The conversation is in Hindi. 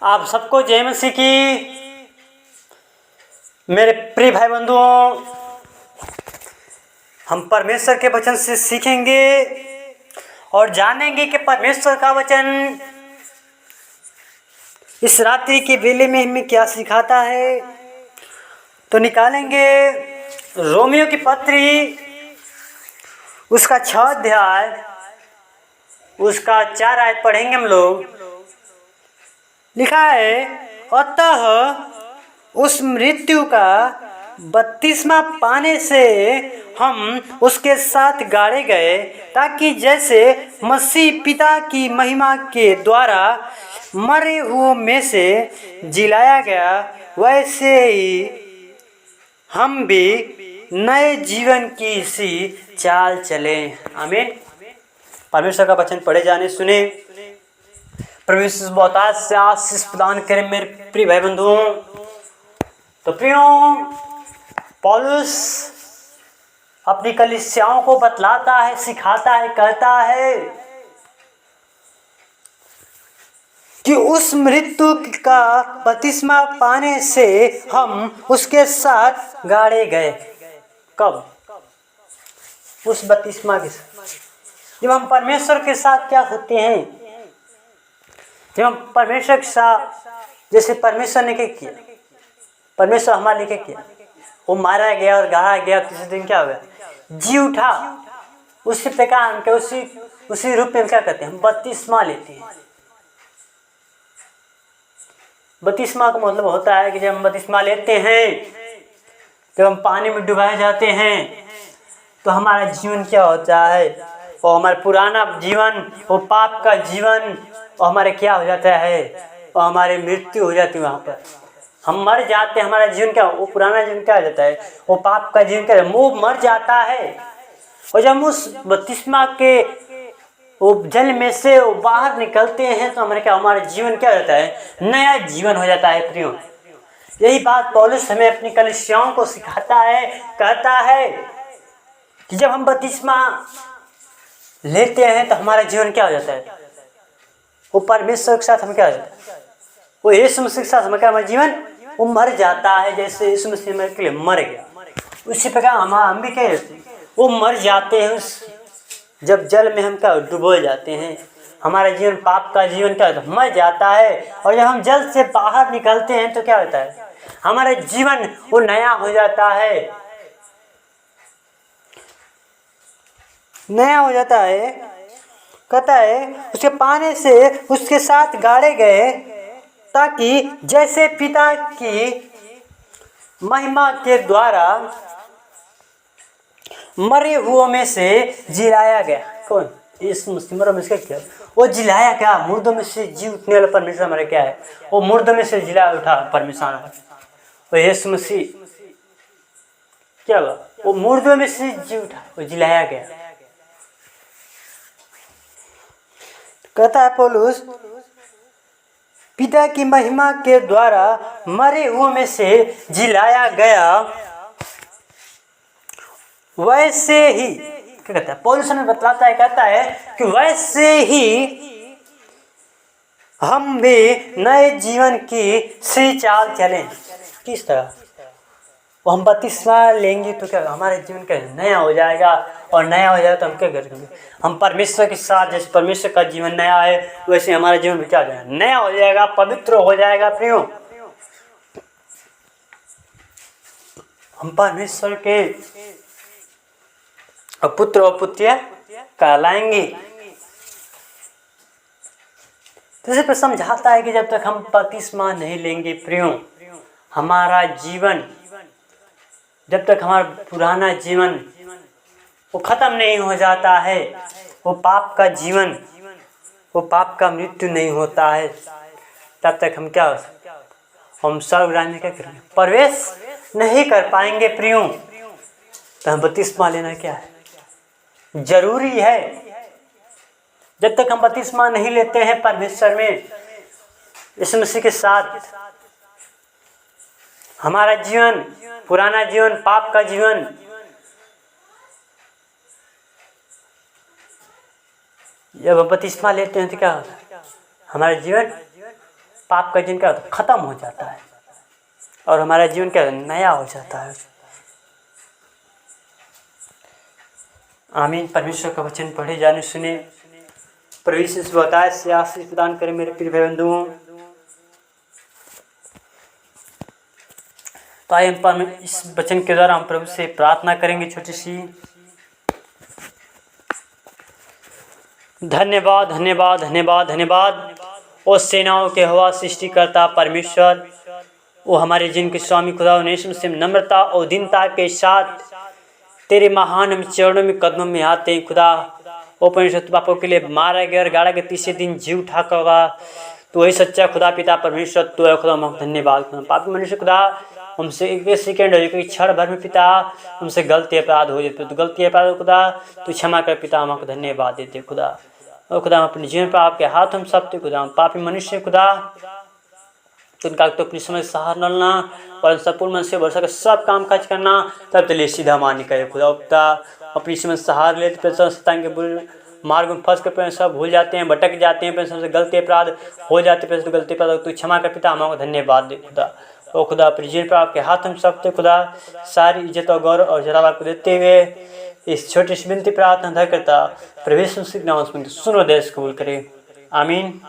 आप सबको जय मसीह की। मेरे प्रिय भाई बंधुओं, हम परमेश्वर के वचन से सीखेंगे और जानेंगे कि परमेश्वर का वचन इस रात्रि के बेले में हमें क्या सिखाता है। तो निकालेंगे रोमियो की पत्री, उसका 6 अध्याय, उसका 4 आयत पढ़ेंगे हम लोग। लिखा है, अतः उस मृत्यु का बपतिस्मा पाने से हम उसके साथ गाड़े गए, ताकि जैसे मसीह पिता की महिमा के द्वारा मरे हुओं में से जिलाया गया, वैसे ही हम भी नए जीवन की सी चाल चलें। आमीन। परमेश्वर का वचन पढ़े जाने सुने। परमेश्वर बहुत आशीष प्रदान करें मेरे प्रिय भाई बंधुओं। तो प्रियों, पौलुस अपनी कलीसियाओं को बतलाता है, सिखाता है, कहता है कि उस मृत्यु का बपतिस्मा पाने से हम उसके साथ गाड़े गए। कब? उस बपतिस्मा के साथ, जब हम परमेश्वर के साथ क्या होते हैं, जब हम परमेश्वर के साथ, जैसे परमेश्वर ने क्या किया, परमेश्वर हमारे लिए क्या किया, वो मारा गया और गाड़ा गया, तीसरे दिन क्या हुआ, जी उठा। उसी प्रकार हम क्या उसी रूप में क्या करते हैं, हम बपतिस्मा लेते हैं। बपतिस्मा का मतलब होता है कि जब हम बपतिस्मा लेते हैं, जब हम पानी में डुबाए जाते हैं, तो हमारा जीवन क्या होता है, और हमारा पुराना जीवन, वो पाप का जीवन, और हमारे क्या हो जाता है, और हमारी मृत्यु हो जाती है। वहाँ पर हम मर जाते हैं। हमारा जीवन क्या, वो पुराना जीवन क्या हो जाता है, वो पाप का जीवन क्या, वो मर जाता है। और जब हम उस बपतिस्मा के वो जल में से वो बाहर निकलते हैं, तो हमारे क्या, हमारा जीवन क्या हो जाता है, नया जीवन हो जाता है। प्रियो, यही बात पौलुस हमें अपनी कलीसियाओं को सिखाता है, कहता है कि जब हम बपतिस्मा लेते हैं तो हमारा जीवन क्या हो जाता है, वो परमेश्वर के साथ हम क्या हो जाता है, वो यीशु मसीह के साथ हमारा जीवन वो मर जाता है। जैसे यीशु मसीह मेरे के लिए मर गया, उसी प्रकार हम भी क्या होते हैं, वो मर जाते हैं। उस जब जल में हम क्या डुबो जाते हैं, हमारा जीवन, पाप का जीवन क्या होता है, मर जाता है। और जब हम जल से बाहर निकलते हैं तो क्या होता है, हमारा जीवन वो नया हो जाता है, नया हो जाता है। कहता है, उसके पाने से उसके साथ गाड़े गए, ताकि जैसे पिता की महिमा के द्वारा मरे हुओं में से जिलाया गया। कौन? यीशु मसीह मरो में से क्या, वो जिलाया क्या, मुर्दों में से जी उठने वाला परमेश्वर हमारे क्या है, वो मुर्दों में से जिला उठा परमेश्वर। वो यीशु मसीह क्या हुआ, वो मुर्दों में से जी उठा, वो जिलाया गया। कहता है पौलुस, पिता की महिमा के द्वारा मरे हुओं में से जिलाया गया, वैसे ही क्या कहता है, पौलुस हमें बतलाता है, कहता है कि वैसे ही हम भी नए जीवन की सी चाल चलें। किस तरह? वो हम बपतिस्मा लेंगे तो क्या, हमारा जीवन क्या नया हो जाएगा। और नया हो जाएगा तो हम क्या करेंगे, हम परमेश्वर के साथ, जैसे परमेश्वर का जीवन नया है, वैसे हमारा जीवन भी क्या हो जाएगा, नया हो जाएगा, पवित्र हो जाएगा। प्रियो, हम परमेश्वर के पुत्र और पुत्रियां कहलाएंगे। तो इसे पर समझाता है कि जब तक हम बपतिस्मा नहीं लेंगे प्रियो, हमारा जीवन, जब तक हमारा पुराना जीवन वो खत्म नहीं हो जाता है, वो पाप का जीवन, वो पाप का मृत्यु नहीं होता है, तब तक हम क्या, हम स्वर्ग राज्य में क्या करेंगे, प्रवेश नहीं कर पाएंगे। प्रियो, तो हम बपतिस्मा लेना क्या है, जरूरी है। जब तक हम बपतिस्मा नहीं लेते हैं परमेश्वर में, यीशु मसीह के साथ, हमारा जीवन, पुराना जीवन, पाप का जीवन, जब बपतिस्मा लेते हैं तो क्या होता है, हमारा जीवन पाप का जीवन क्या होता है, खत्म हो जाता है और हमारा जीवन क्या नया हो जाता है। आमीन। परमेश्वर का वचन पढ़े जाने सुने, प्रभु इस बताए से आशीष प्रदान करें मेरे प्रिय भाई बंधुओं। तो आइए हम इस वचन के द्वारा हम प्रभु से प्रार्थना करेंगे छोटी सी। धन्यवाद धन्यवाद धन्यवाद धन्यवाद ओ सेनाओं के हवा सृष्टिकर्ता परमेश्वर, वो हमारे जिनके स्वामी खुदा से नम्रता और दीनता के साथ तेरे महान चरणों में कदमों में आते हैं खुदा। ओ परमेश्वर, पापों के लिए मारा गया और गाड़ा के तीसरे दिन जी उठा होगा। तो वही सच्चा खुदा पिता परमेश्वर तो है खुदा। हम धन्यवाद पापी मनुष्य खुदा, हमसे एक सेकेंड एक क्षण भर में पिता हमसे गलती अपराध हो जाते, तो गलती अपराध खुदा तो क्षमा कर पिता। हम आपको धन्यवाद देते खुदा। और खुदा हम अपने जीवन पर आपके हाथ हम सब थे खुदा। हम पापी मनुष्य खुदा, तो उनका तो अपनी समझ सहार डालना और संपूर्ण मन से भरोसा कर सब काम काज करना, तब तो ले सीधा मान करे खुदा। पिता अपनी समझ सहार लेते के बुरे मार्ग में फंस कर सब भूल जाते हैं, भटक जाते हैं, सबसे गलती अपराध हो जाते हैं, गलती अपराध तो क्षमा कर पिता। हम आपको धन्यवाद दे खुदा। ओ खुदा अपने जीवन पर आपके हाथ हम सब थे खुदा। सारी इज्जत और गौरव और जलाल आपको देते हुए इस छोटी सी विनती प्रार्थना करता प्रभु यीशु मसीह के नाम से सुनो देश कबूल करे। आमीन।